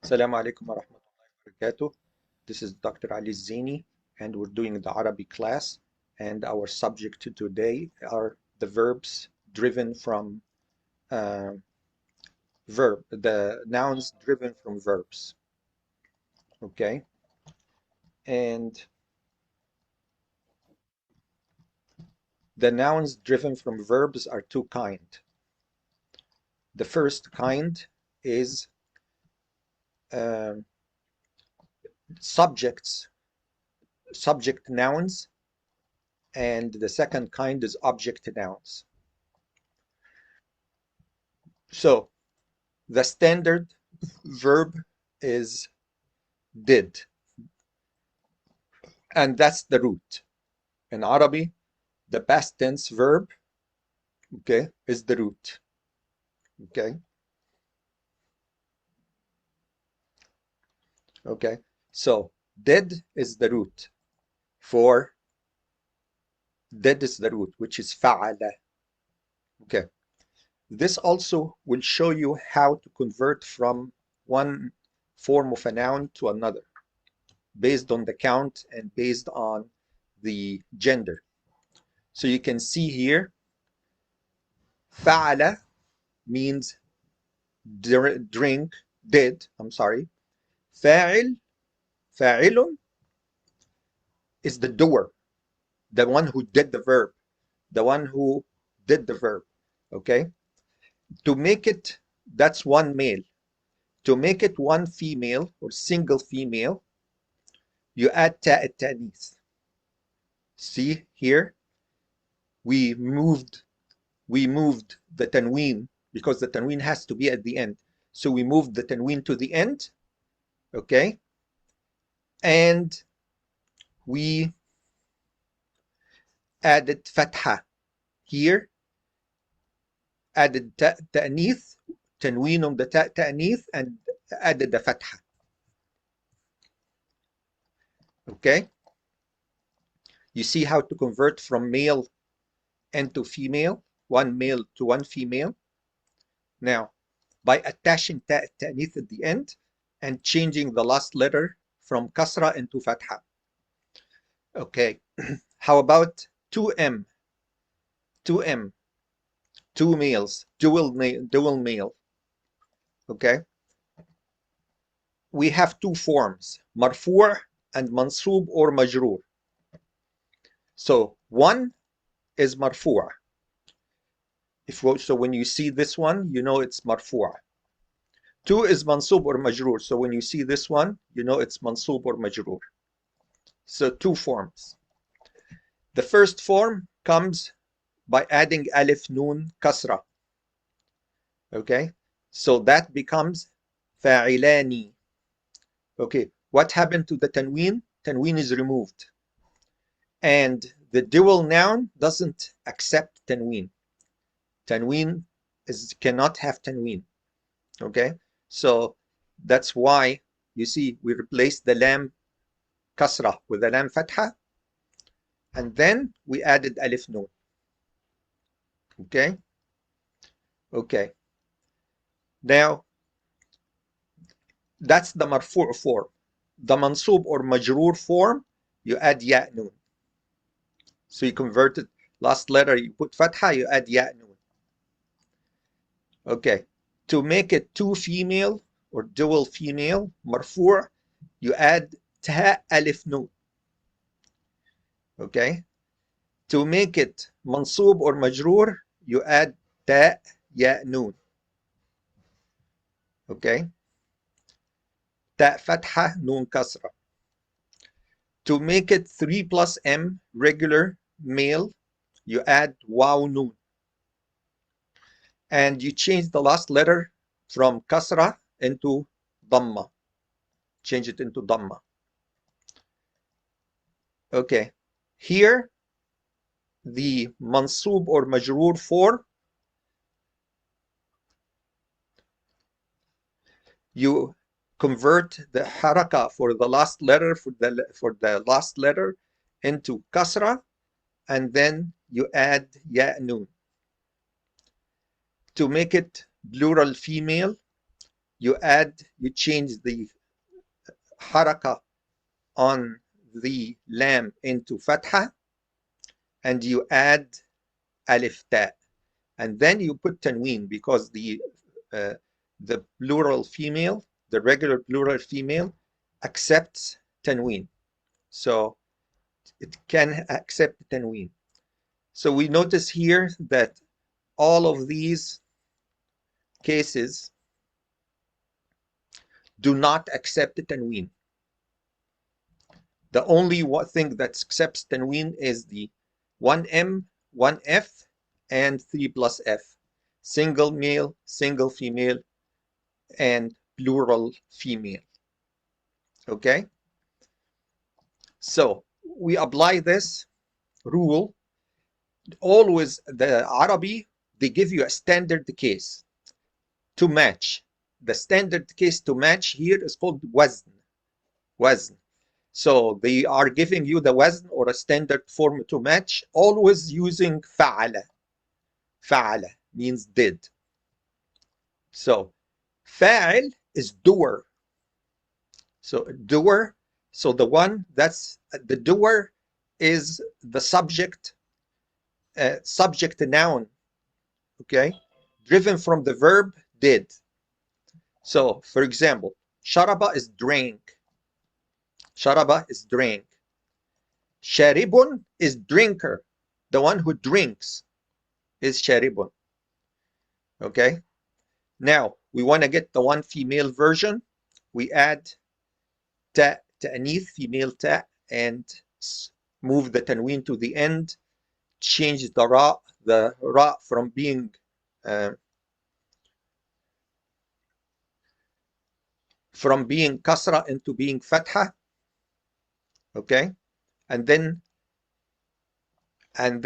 Assalamu alaikum wa rahmatullahi wa barakatuh. This is Dr. Ali Zaini, and we're doing the Arabic class. And our subject today are the verbs driven from uh, the nouns driven from verbs. Okay, and the nouns driven from verbs are two kind. The first kind is um subject nouns, and the second kind is object nouns. So the standard verb is did, and that's the root. In Arabic, the past tense verb, okay, is the root. Okay. Okay. So did is the root. For did is the root, which is fa'ala. Okay. This also will show you how to convert from one form of a noun to another based on the count and based on the gender. So you can see here, fa'ala means drink, did, I'm sorry. Fa'il, fa'ilun is the doer, the one who did the verb, the one who did the verb. Okay. To make it, that's one male. To make it one female or single female, you add ta ta'nith. See here, we moved the tanween because the tanween has to be at the end. So we moved the tanween to the end. Okay. And we added fatha here, added ta'nith, tanween on the ta'nith, and added the fatha. Okay. You see how to convert from male into female, one male to one female. Now, by attaching ta'nith at the end and changing the last letter from kasra into fatha. Okay. How about 2M? 2M, two males, dual male. Okay. We have two forms, marfu' and mansub or majroor. So one is marfu'. So when you see this one, you know it's marfu'. Two is mansub or majroor. So when you see this one, you know it's mansub or majroor. So two forms. The first form comes by adding alif nun kasra. Okay, so that becomes fa'ilani. Okay, what happened to the tanween? Tanween is removed. And the dual noun doesn't accept tanween. Tanween cannot have tanween. Okay, so that's why you see we replaced the lam kasra with the lam fatha, and then we added alif nun. Okay. Okay. Now that's the marfu' form. The mansub or majroor form, you add ya nun. So you converted last letter, you put fatha, you add ya nun. Okay. To make it two female or dual female, marfu', you add ta alif nun. Okay. To make it mansub or majroor, you add ta ya nun. Okay. Ta fatha nun kasra. To make it 3 plus M regular male, you add waw nun. And you change the last letter from kasra into dhamma. Change it into dhamma. Okay. Here, the mansub or majroor form, you convert the haraka for the last letter into kasra, and then you add ya nun. To make it plural female, you change the haraka on the lam into fatha, and you add alif ta, and then you put tanween because the plural female, the regular plural female, accepts tanween, so it can accept tanween. So we notice here that all of these cases do not accept tanween. The only thing that accepts tanween is the 1M, 1F, and 3 plus F. Single male, single female, and plural female. Okay? So we apply this rule. Always the Arabi, they give you a standard case to match. The standard case to match here is called wazn. Wazn. So they are giving you the wazn or a standard form to match, always using fa'ala. Fa'ala means did. So fa'il is doer. So doer, so the one that's the doer is the subject, subject noun, okay, driven from the verb did. So for example, sharaba is drink. Sharaba is drink. Sharibun is drinker. The one who drinks is sharibun. Okay. Now we want to get the one female version. We add ta, ta'anith, female ta, and move the tanween to the end. Change the ra from being kasra into being fatha. Okay, and then add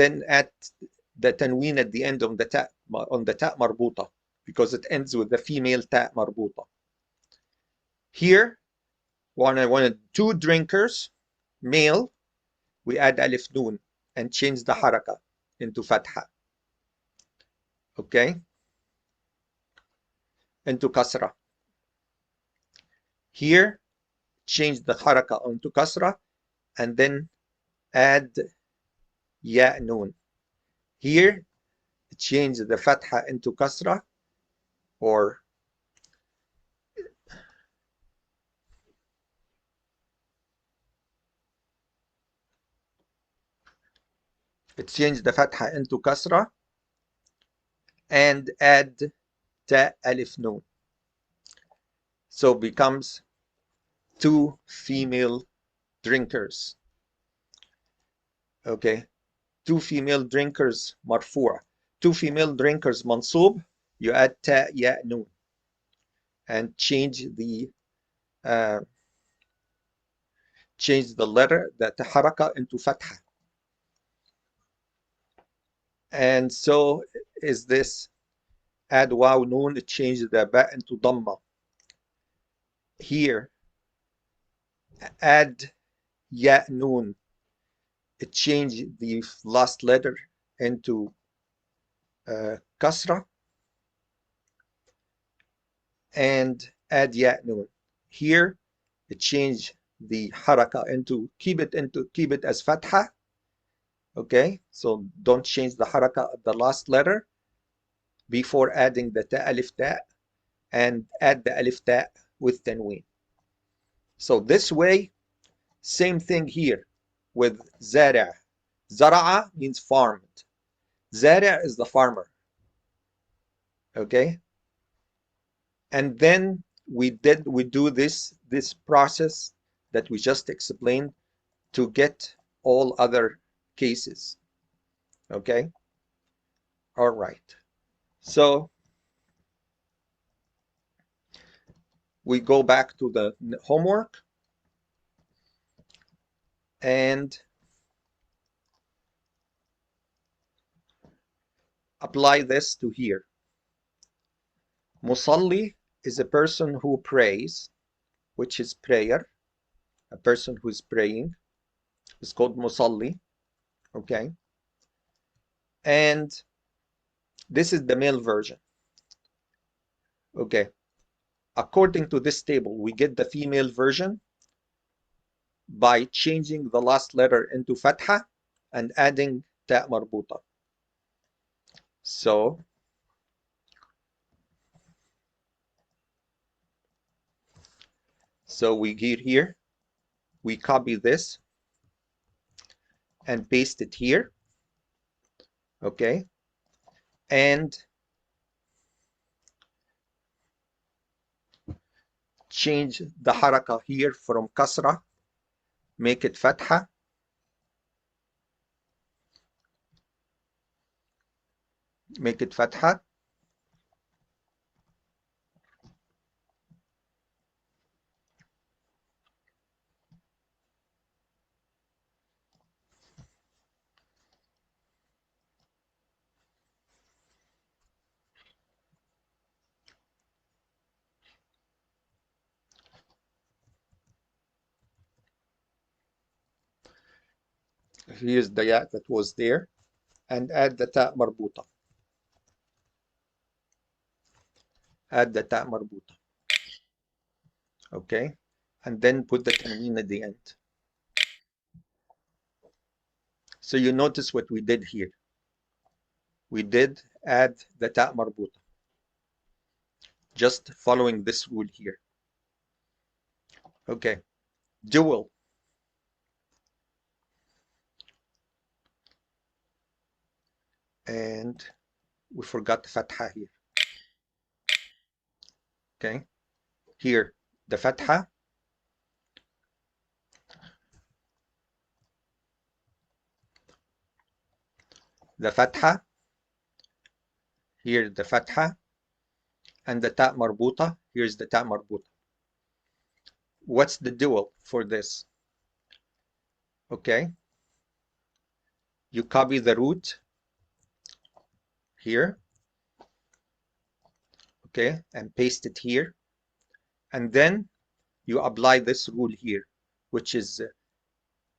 the tanween at the end of the ta, on the ta marbuta, because it ends with the female ta marbuta. Here, wanted two drinkers, male, we add alif noon and change the haraka into fatha. Okay, into kasra. Here, change the haraka onto kasra and then add ya noon. Here, change the fatha into kasra, or change the fatha into kasra and add ta alif noon. So becomes two female drinkers. Okay, two female drinkers marfu'a. Two female drinkers mansub, you add ta ya noon and change the letter, that haraka, into fatha. And so is this add waw noon, change the ba into dhamma. Here, add ya noon, change the last letter into kasra, and add ya noon. Here, change the haraka into keep it as fatha. Okay, so don't change the haraka at the last letter before adding the ta alif ta, and add the alif ta with tanween. So this way, same thing here with zara'. Zara'a means farmed. Zara' is the farmer. Okay, and then we do this process that we just explained to get all other cases. Okay, all right, so we go back to the homework and apply this to here. Musalli is a person who prays, which is prayer. A person who is praying is called musalli. Okay, and this is the male version. Okay, According to this table, we get the female version by changing the last letter into fatha and adding ta marbuta. So we get here, we copy this and paste it here, okay? And change the haraka here from kasra, make it fatha, make it fatha, here's the ya that was there, and add the ta marbuta. Add the ta marbuta. Okay? And then put the tanween at the end. So you notice what we did here. We did add the ta marbuta. Just following this rule here. Okay. Dual. And we forgot the fatha here. Okay. Here, the fatha. The fatha. Here, the fatha. And the ta marbuta. Here's the ta marbuta. What's the dual for this? Okay. You copy the root here. Okay. And paste it here. And then you apply this rule here, which is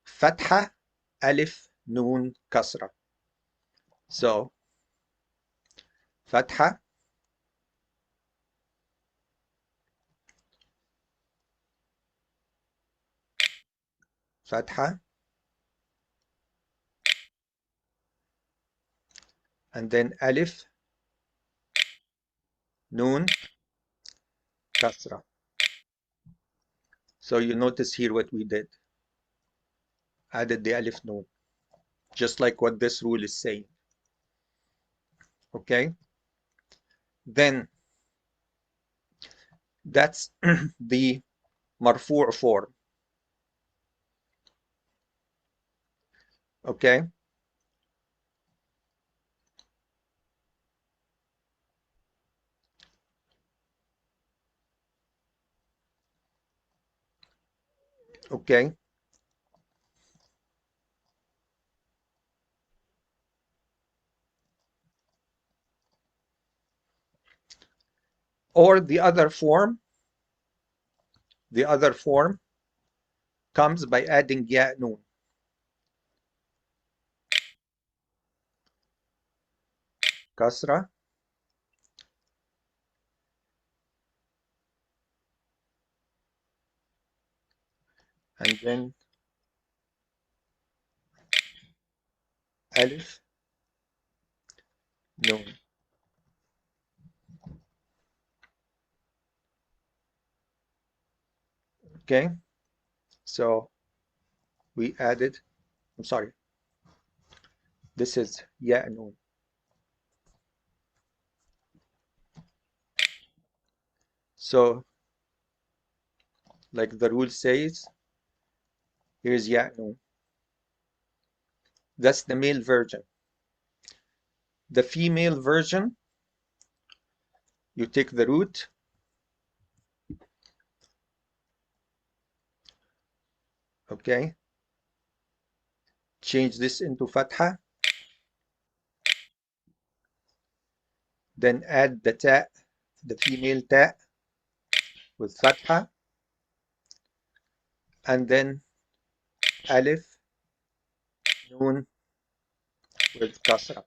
fatha, alif, noon, kasra. So, fatha, fatha, and then alif, noon, kasra. So you notice here what we did. Added the alif noon, just like what this rule is saying. Okay? Then that's the marfu' form. Okay? Okay? Or the other form comes by adding ya noon. Kasra. And then alif, noon. Okay? So we added, I'm sorry, this is ya noon. So, like the rule says, here's ya noon. That's the male version. The female version, you take the root, okay? Change this into fatha, then add the ta, the female ta with fatha, and then alif, noon with kasra.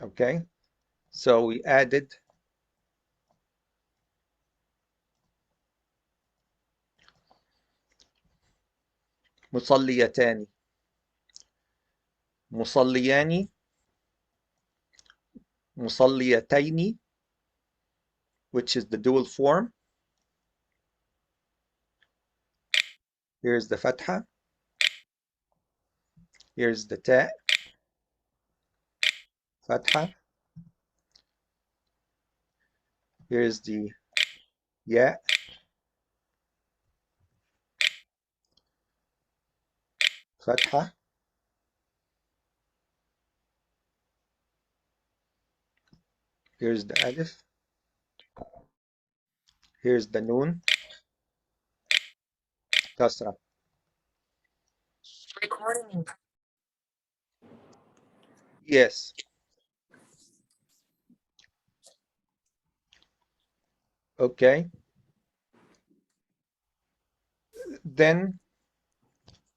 Okay, so we added مصليتان مصليان مصليتين, which is the dual form. Here's the fatha. Here's the ta, fatha. Here's the ya, fatha. Here's the alif. Here's the noon, kasra. Recording. Yes. Okay. Then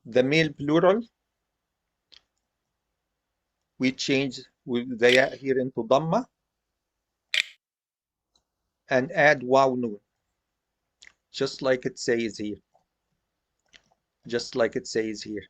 the male plural, we change the ya here into dhamma and add waw noon, just like it says here. Just like it says here.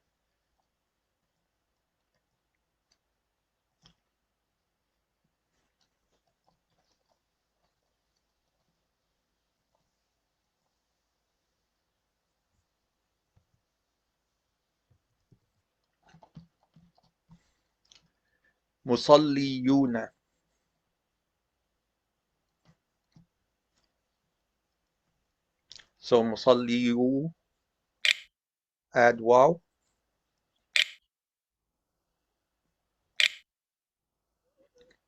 مصليون. So مصليو, add waw,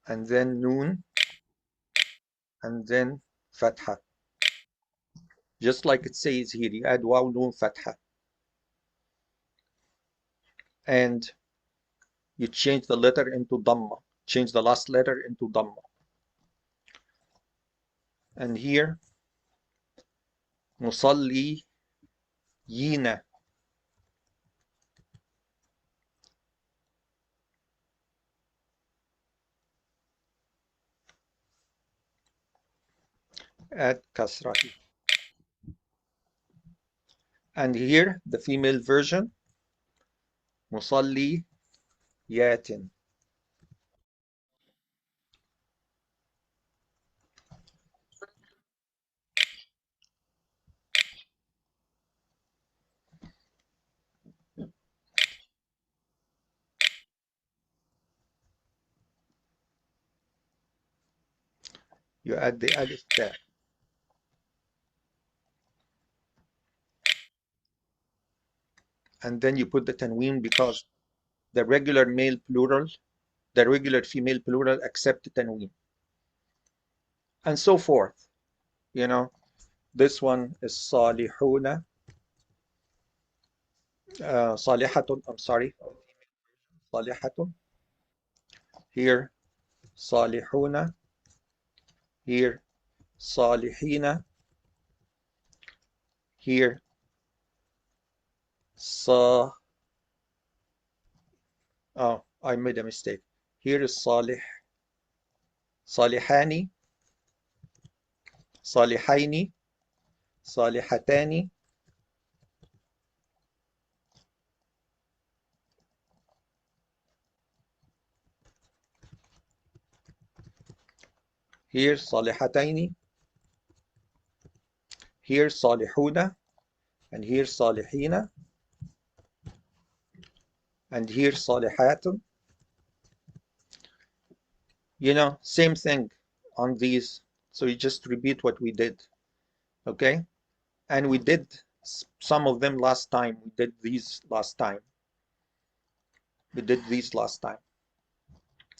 and then noon, and then fatha. Just like it says here, you add waw, noon, fatha. And you change the letter into dhamma. Change the last letter into dhamma. And here, مصليين, add kasra. And here, the female version, مصليات. You add the alif ta. And then you put the tanween because the regular male plural, the regular female plural accept the tanween. And so forth. You know, this one is salihuna, salihatun, I'm sorry, salihatun. Here, salihuna. Here, salihina. Here, sa. Oh, I made a mistake. Here is salih, salihani, salihaini, salihatani. Here, salihataini. Here, salihuna. And here, salihina. And here, salihatun. You know, same thing on these. So you just repeat what we did. Okay? And we did some of them last time. We did these last time. We did these last time.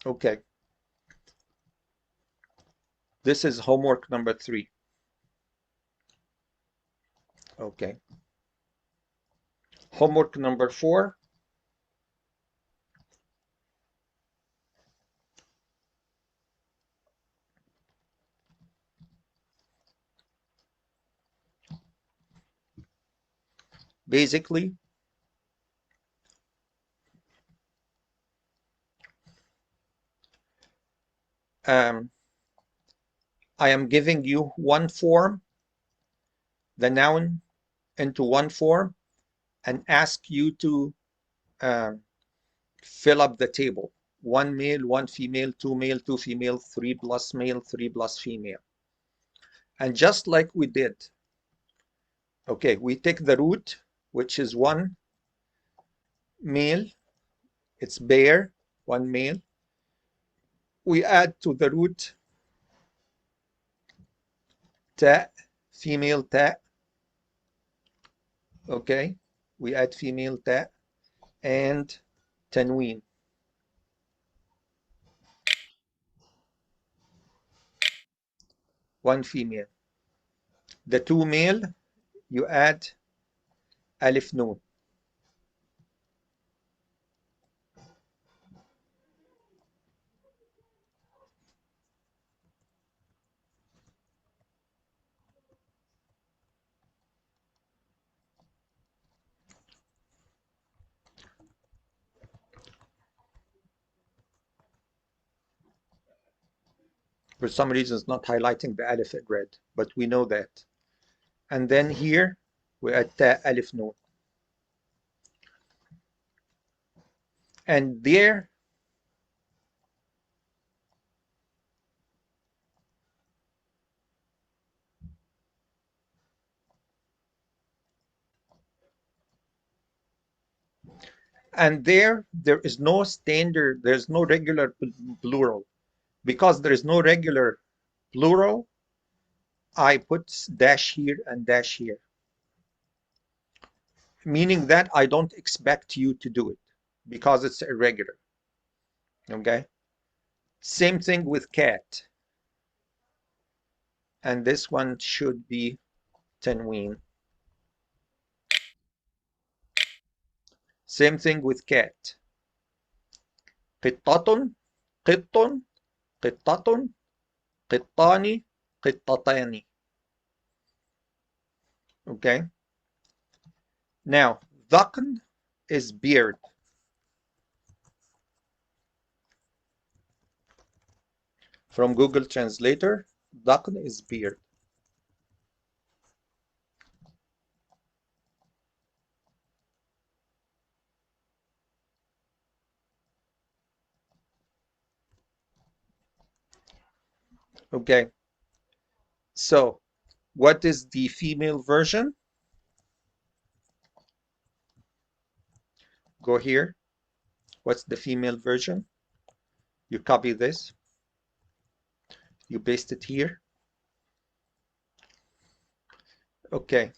Okay. This is homework number 3. Okay. Homework number 4. Basically, I am giving you one form, the noun into one form, and ask you to fill up the table. 1 male, 1 female, 2 male, 2 female, 3 plus male, 3 plus female. And just like we did, okay, we take the root, which is 1 male, it's bare, 1 male. We add to the root ta, female ta, okay? We add female ta and tanween. One female. The 2 male, you add alif noon. For some reason, it's not highlighting the alif in red, but we know that. And then here, we add ta alif noon. And there, there is no standard, there's no regular plural. Because there is no regular plural, I put dash here and dash here, meaning that I don't expect you to do it because it's irregular. Okay? Same thing with cat. And this one should be tanween. Same thing with cat. قطة, قط, قطة, قطان, قطتان. Okay? Now, ذقن is beard. From Google Translator, ذقن is beard. Okay. So, what is the female version? Go here. What's the female version? You copy this. You paste it here. Okay.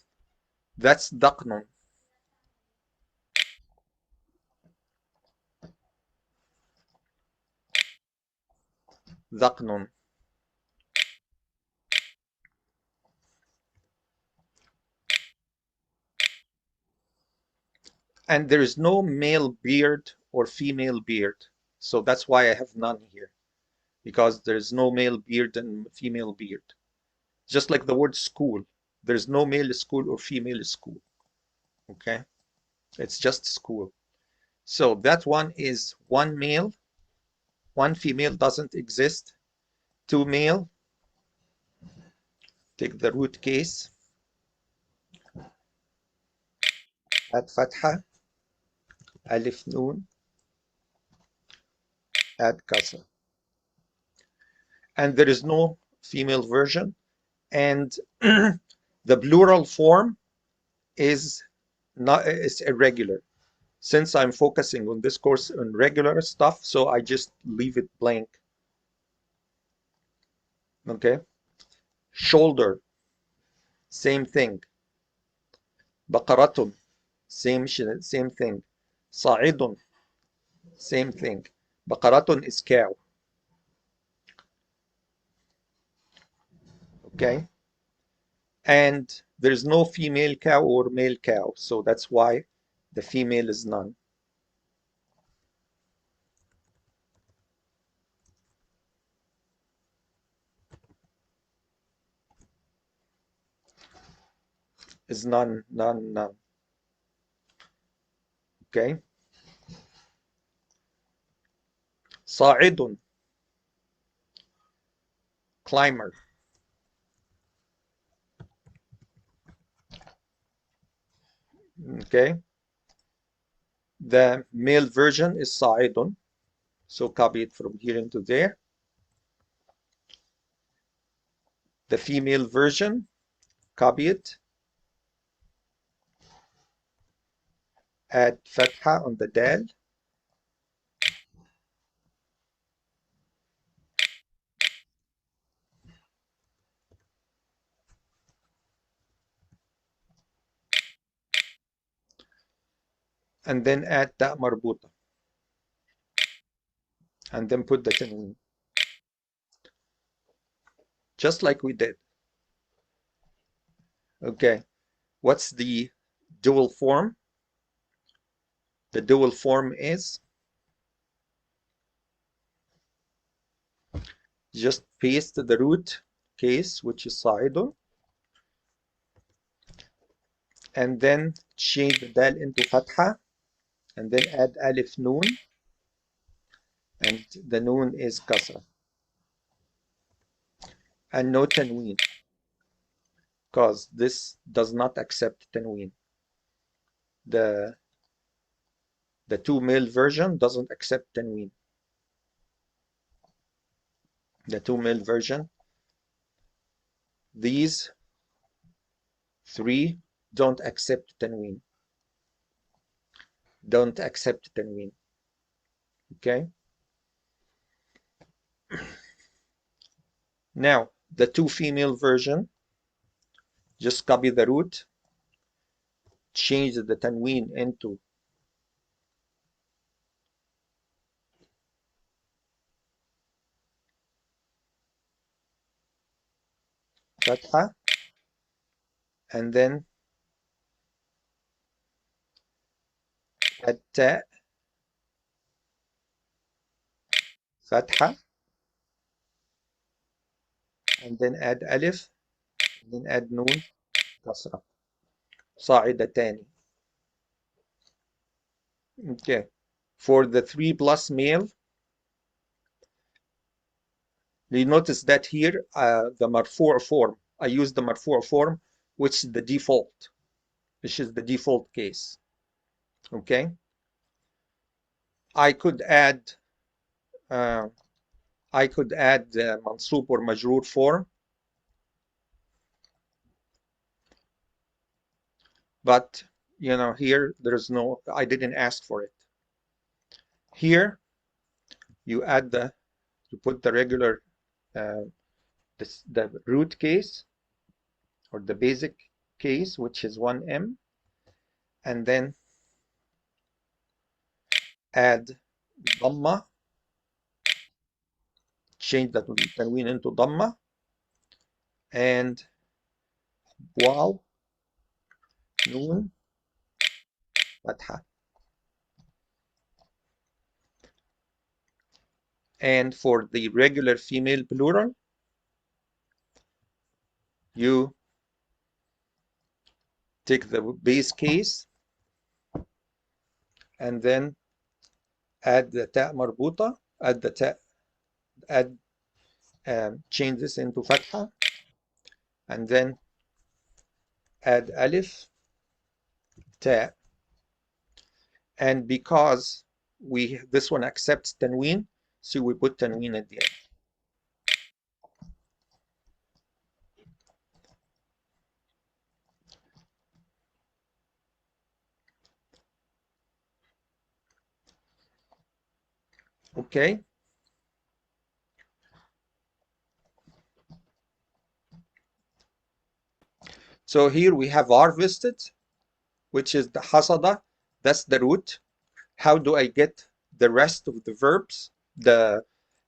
That's ذقن. ذقن. And there is no male beard or female beard. So that's why I have none here, because there's no male beard and female beard. Just like the word school, there's no male school or female school. Okay? It's just school. So that one is 1 male, 1 female doesn't exist, 2 male, take the root case, add fatha, alif noon, add kasra. And there is no female version. And the plural form is irregular. Since I'm focusing on this course on regular stuff, so I just leave it blank. Okay. Shoulder, same thing. بقرة, same thing. صاعد, same thing. بقرة is cow. Okay. And there's no female cow or male cow, so that's why the female is none. Is none, none, none. Okay. صاعد, climber. Okay. The male version is صاعد. So copy it from here into there. The female version, copy it. Add فتحة on the dal. And then add تاء مربوطة. And then put the tanween. Just like we did. Okay. What's the dual form? The dual form is just paste the root case, which is صاعد, and then change the dal into فتحة, and then add alif noon, and the noon is kasra. And no tanween, because this does not accept tanween. The two male version doesn't accept tanween. The two male version, these three don't accept tanween. Don't accept tanween. Okay. Now the two female version, just copy the root, change the tanween into fatha, and then add ta, fatha, and then add alif, and then add noon, kasra. صاعدتان. Okay. For the 3 plus male, you notice that here the marfu' form, I use the marfu' form, which is the default, case. Okay. I could add the mansub or majroor form, but you know, here there's no, I didn't ask for it. Here you put the regular the root case or the basic case, which is 1m, and then add dhamma, change the tanween into dhamma, and waw, noon, fatha. And for the regular female plural, you take the base case and then add the ta marbuta, change this into fatha, and then add alif, ta. And because this one accepts tanween, so we put tanween at the end. Okay. So here we have harvested, which is the hasada. That's the root. How do I get the rest of the verbs?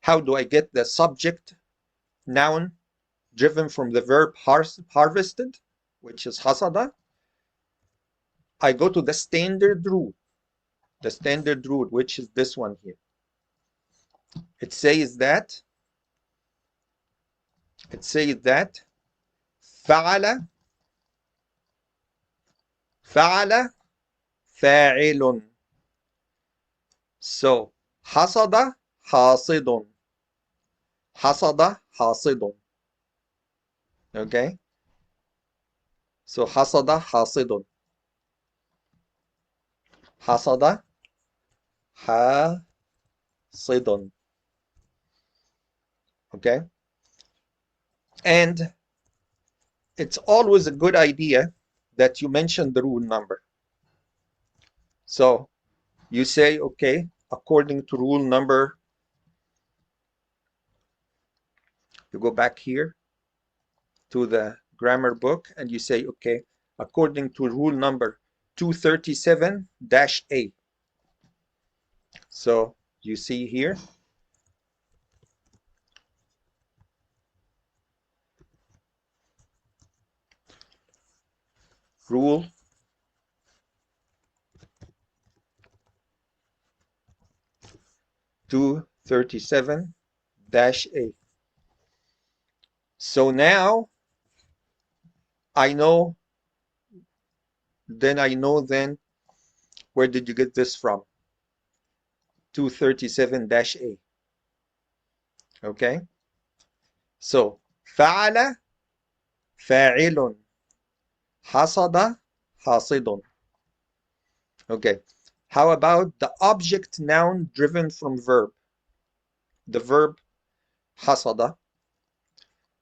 How do I get the subject noun driven from the verb harvested, which is hasada? I go to the standard rule. The standard rule, which is this one here. It says that فعل فاعل. So حصد حاصد. حصد حاصد. Okay. So حصد حاصد. حصد حاصد. Okay, and it's always a good idea that you mention the rule number. So you say, okay, according to rule number, you go back here to the grammar book and you say, okay, according to rule number 237-A. So you see here, rule 237-A. So now I know, then where did you get this from? 237-A. Okay, so فعل فاعل حصد حاصد. Okay, how about the object noun driven from verb? The verb حصد.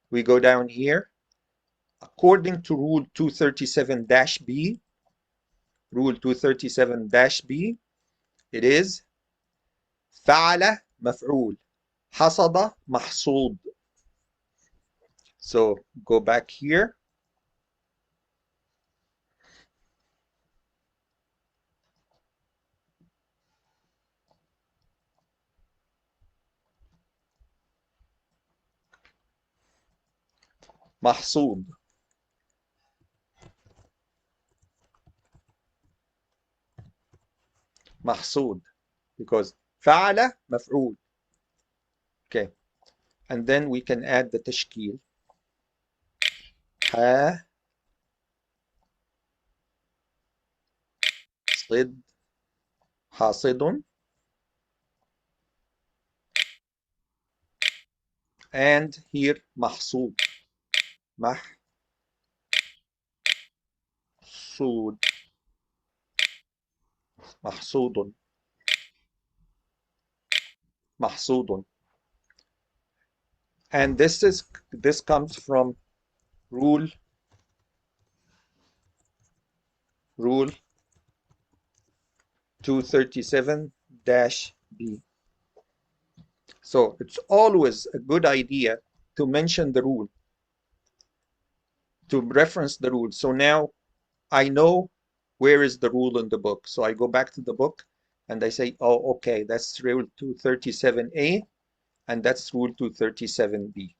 We go down here. According to rule 237-B, rule 237-B, it is فعل مفعول حصد محصود. So go back here. محصود. محصود. Because فعل مفعول. Okay. And then we can add the تشكيل. حاصد حاصد. And here محصود. محصود. محصود. محصود. And this comes from rule 237-B. So it's always a good idea to mention the rule, to reference the rule. So now I know where is the rule in the book. So I go back to the book and I say, oh, okay, that's rule 237-A and that's rule 237-B.